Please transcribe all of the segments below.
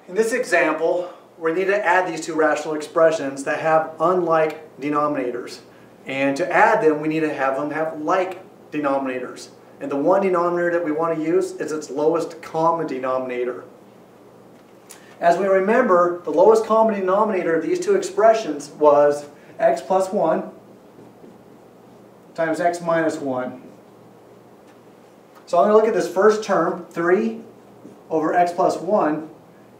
In this example, we need to add these two rational expressions that have unlike denominators. And to add them, we need to have them have like denominators. And the one denominator that we want to use is its lowest common denominator. As we remember, the lowest common denominator of these two expressions was x plus 1 times x minus 1. So I'm going to look at this first term, 3 over x plus 1,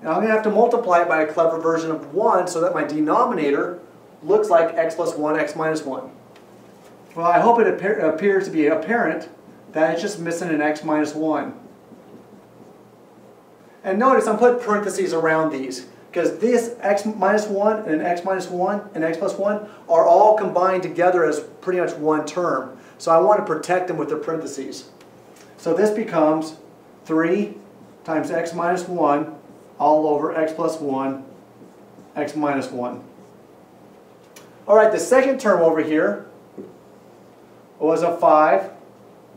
and I'm going to have to multiply it by a clever version of 1 so that my denominator looks like x plus 1, x minus 1. Well, I hope it appears to be apparent that it's just missing an x minus 1. And notice I'm putting parentheses around these, because this x minus 1 and x minus 1 and x plus 1 are all combined together as pretty much one term. So I want to protect them with the parentheses. So this becomes 3 times x minus 1 all over x plus 1, x minus 1. Alright, the second term over here was a 5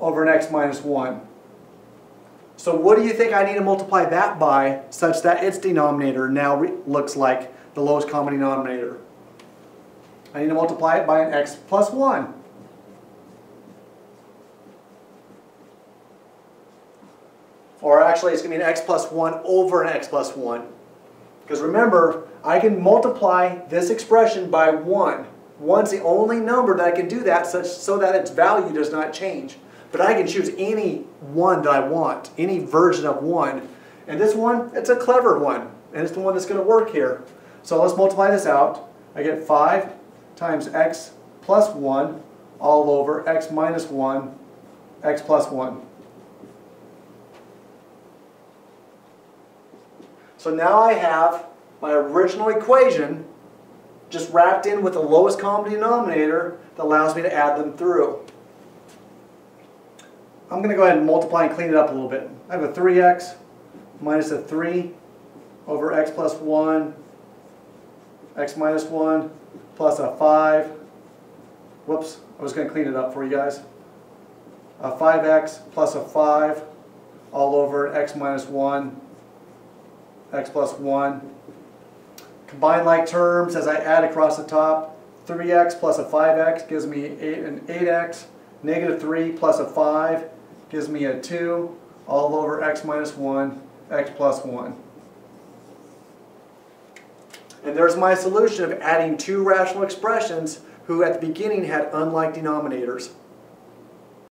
over an x minus 1. So what do you think I need to multiply that by such that its denominator now looks like the lowest common denominator? I need to multiply it by an x plus 1. Or actually it's going to be an x plus 1 over an x plus 1. Because remember, I can multiply this expression by 1. 1's the only number that I can do that so that its value does not change. But I can choose any one that I want, any version of 1. And this one, it's a clever one. And it's the one that's going to work here. So let's multiply this out. I get 5 times x plus 1 all over x minus 1, x plus 1. So now I have my original equation just wrapped in with the lowest common denominator that allows me to add them through. I'm going to go ahead and multiply and clean it up a little bit. I have a 3x minus a 3 over x plus 1, x minus 1, plus a 5. Whoops, I was going to clean it up for you guys. A 5x plus a 5 all over x minus 1, x plus 1. Combine like terms as I add across the top. 3x plus a 5x gives me an 8x. Negative 3 plus a 5 gives me a 2 all over x minus 1, x plus 1. And there's my solution of adding two rational expressions who at the beginning had unlike denominators.